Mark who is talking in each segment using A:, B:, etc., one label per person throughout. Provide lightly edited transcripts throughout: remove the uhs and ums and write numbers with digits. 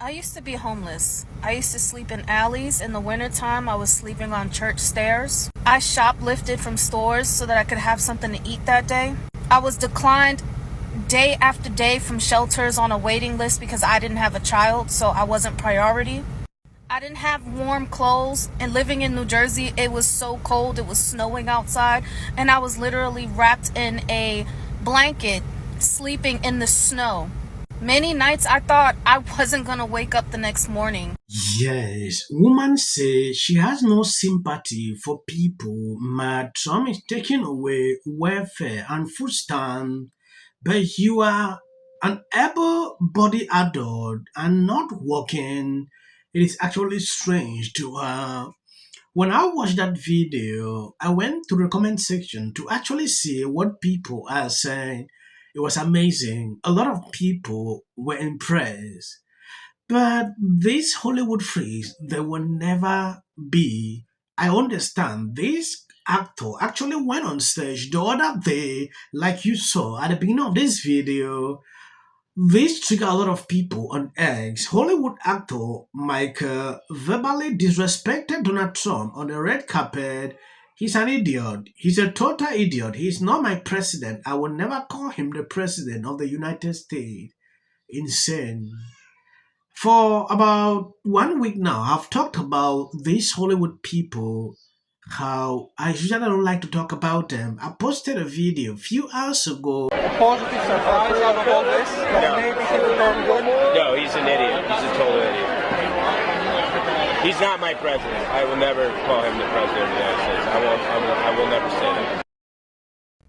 A: I used to be homeless. I used to sleep in alleys. In the wintertime, I was sleeping on church stairs. I shoplifted from stores so that I could have something to eat that day. I was declined day after day from shelters on a waiting list because I didn't have a child, so I wasn't priority. I didn't have warm clothes, and living in New Jersey, it was so cold, it was snowing outside, and I was literally wrapped in a blanket, sleeping in the snow. Many nights I thought I wasn't gonna wake up the next morning.
B: Yes, woman says she has no sympathy for people mad Trump is taking away welfare and food stamps, but you are an able-bodied adult and not working. It is actually strange to her. When I watched that video, I went to the comment section to actually see what people are saying. It was amazing. A lot of people were impressed. But this Hollywood freaks, they will never be. I understand this actor actually went on stage the other day, like you saw at the beginning of this video. This triggered a lot of people on X. Hollywood actor Michael verbally disrespected Donald Trump on the red carpet. He's an idiot. He's a total idiot. He's not my president. I will never call him the president of the United States. Insane. For about 1 week now, I've talked about these Hollywood people, how I usually don't like to talk about them. I posted a video a few hours ago.
C: Positive surprise out of all this?
D: No.
C: Maybe he will turn good?
D: No, he's an idiot. He's a total idiot. He's not my president. I will never call him the president of the United States. I will never say that.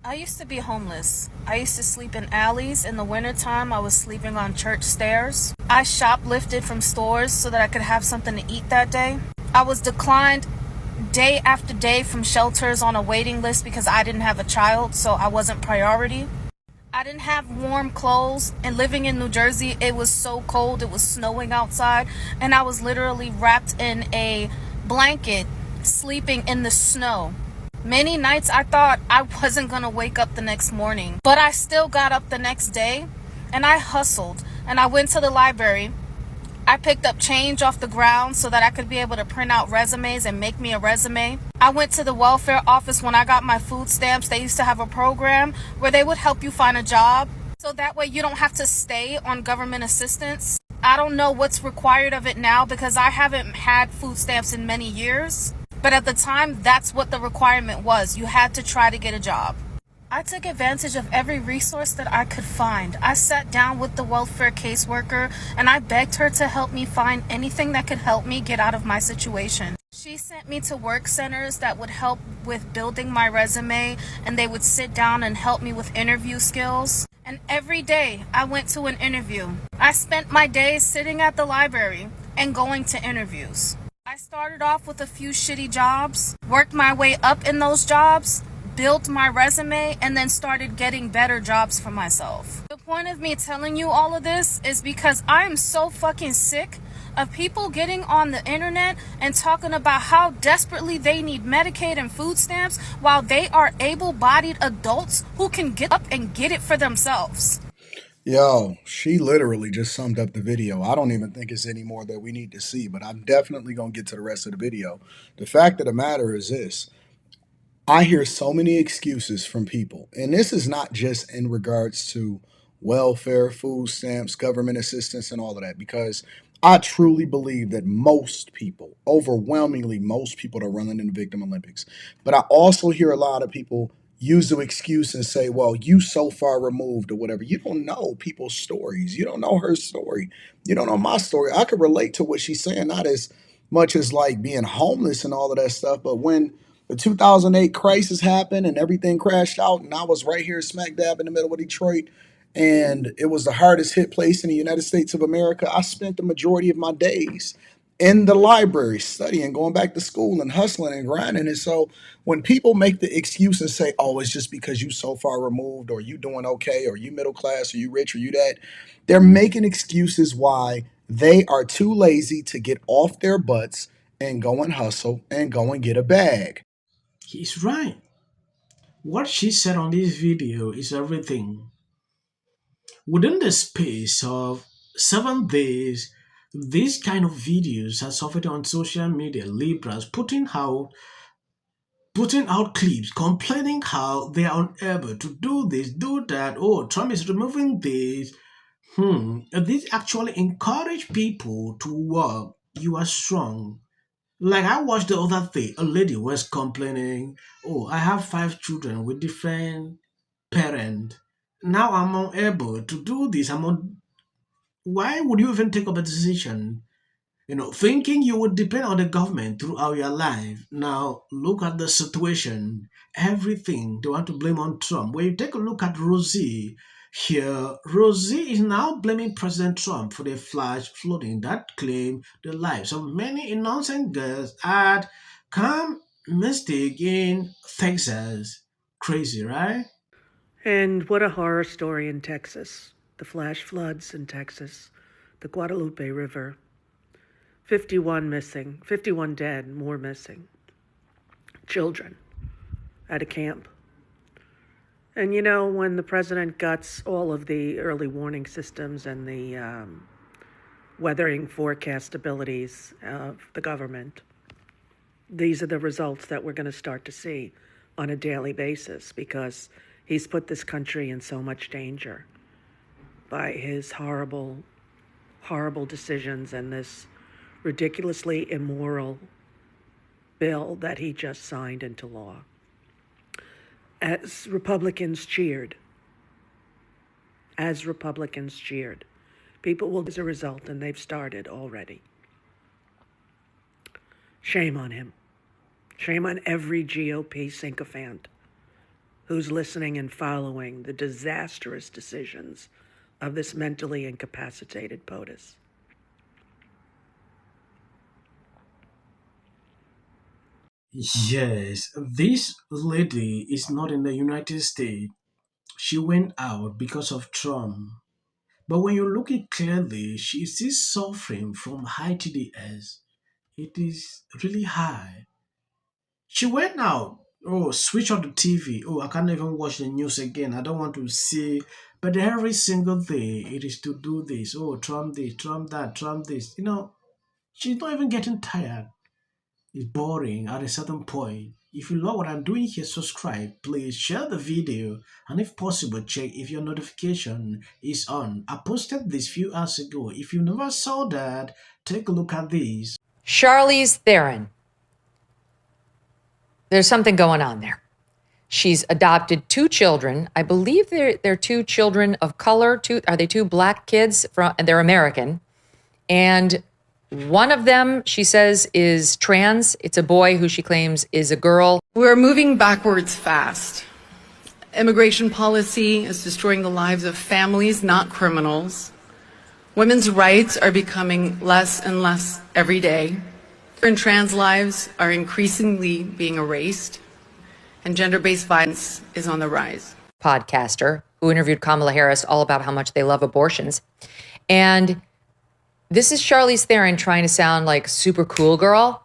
A: I used to be homeless. I used to sleep in alleys. In the wintertime, I was sleeping on church stairs. I shoplifted from stores so that I could have something to eat that day. I was declined day after day from shelters on a waiting list because I didn't have a child, so I wasn't priority. I didn't have warm clothes, and living in New Jersey, it was so cold, it was snowing outside, and I was literally wrapped in a blanket, sleeping in the snow. Many nights I thought I wasn't gonna wake up the next morning, but I still got up the next day and I hustled and I went to the library. I picked up change off the ground so that I could be able to print out resumes and make me a resume. I went to the welfare office when I got my food stamps. They used to have a program where they would help you find a job, so that way you don't have to stay on government assistance. I don't know what's required of it now because I haven't had food stamps in many years. But at the time, that's what the requirement was. You had to try to get a job. I took advantage of every resource that I could find. I sat down with the welfare caseworker and I begged her to help me find anything that could help me get out of my situation. She sent me to work centers that would help with building my resume, and they would sit down and help me with interview skills. And every day I went to an interview. I spent my days sitting at the library and going to interviews. I started off with a few shitty jobs, worked my way up in those jobs, built my resume, and then started getting better jobs for myself. The point of me telling you all of this is because I'm so fucking sick of people getting on the internet and talking about how desperately they need Medicaid and food stamps while they are able-bodied adults who can get up and get it for themselves.
E: Yo, she literally just summed up the video. I don't even think it's any more that we need to see, but I'm definitely going to get to the rest of the video. The fact of the matter is this. I hear so many excuses from people, and this is not just in regards to welfare, food stamps, government assistance, and all of that, because I truly believe that most people, overwhelmingly most people, are running in the Victim Olympics. But I also hear a lot of people use the excuse and say, well, you so far removed or whatever. You don't know people's stories. You don't know her story. You don't know my story. I could relate to what she's saying, not as much as like being homeless and all of that stuff. But when the 2008 crisis happened and everything crashed out, and I was right here smack dab in the middle of Detroit, and it was the hardest hit place in the United States of America, I spent the majority of my days in the library studying, going back to school and hustling and grinding. And so when people make the excuse and say, oh, it's just because you so far removed, or you doing okay, or you middle class, or you rich, or you that, they're making excuses why they are too lazy to get off their butts and go and hustle and go and get a bag.
B: He's right. What she said on this video is everything. Within the space of 7 days, These kind of videos are surfacing on social media. Liberals putting out clips complaining how they are unable to do this, do that. Oh, Trump is removing this. This actually encourage people to work. You are strong. Like I watched the other day, a lady was complaining, "Oh, I have 5 children with different parents. Now I'm unable to do this. Why would you even take up a decision? Thinking you would depend on the government throughout your life. Now, look at the situation. Everything they want to blame on Trump. When you take a look at Rosie here, Rosie is now blaming President Trump for the flash flooding that claimed the lives of many innocent girls at Camp Mystic in Texas. Crazy, right?
F: And what a horror story in Texas. The flash floods in Texas, the Guadalupe River. 51 missing, 51 dead, more missing. Children at a camp. And when the president guts all of the early warning systems and the weathering forecast abilities of the government, these are the results that we're going to start to see on a daily basis, because he's put this country in so much danger by his horrible, horrible decisions and this ridiculously immoral bill that he just signed into law. As Republicans cheered, people will, as a result, and they've started already. Shame on him. Shame on every GOP sycophant who's listening and following the disastrous decisions of this mentally incapacitated POTUS.
B: Yes, this lady is not in the United States. She went out because of Trump. But when you look it clearly, she is still suffering from high TDS. It is really high. She went out. Oh, switch on the TV. Oh, I can't even watch the news again. I don't want to see. But every single day, it is to do this. Oh, Trump this, Trump that, Trump this. She's not even getting tired. It's boring at a certain point. If you love what I'm doing here, subscribe. Please share the video, and if possible, check if your notification is on. I posted this few hours ago. If you never saw that, take a look at this.
G: Charlize Theron. There's something going on there. She's adopted 2 children. I believe they're 2 children of color. Are they 2 black kids? They're American. And one of them, she says, is trans. It's a boy who she claims is a girl.
H: We're moving backwards fast. Immigration policy is destroying the lives of families, not criminals. Women's rights are becoming less and less every day. And trans lives are increasingly being erased. And gender-based violence is on the rise.
G: Podcaster who interviewed Kamala Harris all about how much they love abortions. And this is Charlize Theron trying to sound like super cool girl.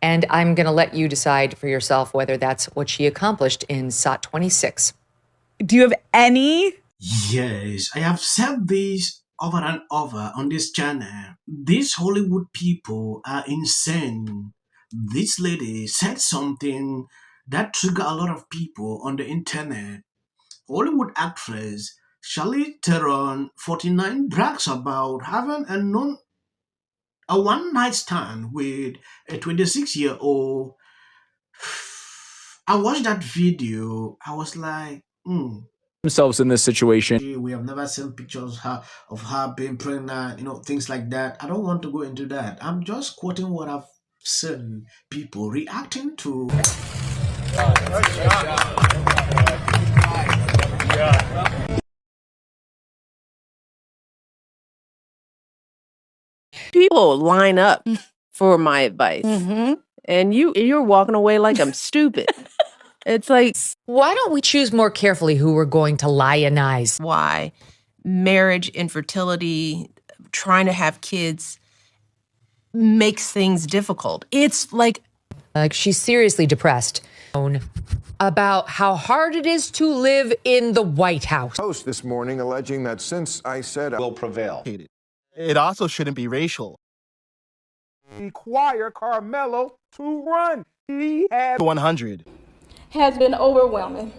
G: And I'm going to let you decide for yourself whether that's what she accomplished in SOT 26.
I: Do you have any?
B: Yes, I have said this over and over on this channel. These Hollywood people are insane. This lady said something that triggered a lot of people on the internet. Hollywood actress Charlize Theron, 49, brags about having a one-night stand with a 26-year-old. I watched that video. I was like,
J: themselves in this situation.
B: We have never seen pictures of her being pregnant, things like that. I don't want to go into that. I'm just quoting what I've seen people reacting to.
K: People line up for my advice, and you're walking away like I'm stupid. It's like,
G: why don't we choose more carefully who we're going to lionize?
L: Why marriage, infertility, trying to have kids makes things difficult. It's like
G: she's seriously depressed about how hard it is to live in the White House.
M: Post this morning alleging that since I said I will prevail. It also shouldn't be racial.
N: Require Carmelo to run. He had
M: 100.
O: Has been overwhelming.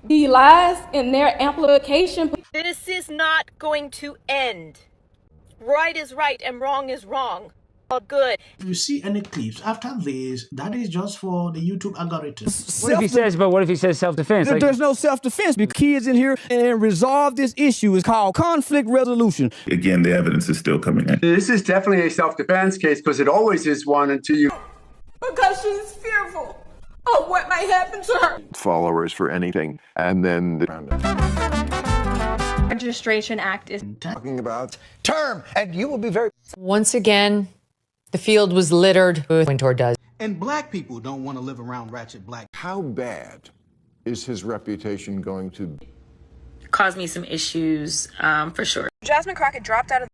O: The lies and their amplification.
P: This is not going to end. Right is right and wrong is wrong. All good.
B: If you see any clips after this, that is just for the YouTube algorithm.
Q: What if he says self-defense?
N: There's no self-defense because kids in here and resolve this issue is called conflict resolution.
R: Again, the evidence is still coming in.
S: This is definitely a self-defense case because it always is one until you...
O: Because she's fearful of what might happen to her.
T: Followers for anything, and then the
U: Registration Act is
T: talking about
V: term, and you will be very...
G: Once again, the field was littered with Wintour does.
W: And black people don't want to live around ratchet black.
T: How bad is his reputation going to
X: cause me some issues for sure.
Y: Jasmine Crockett dropped out of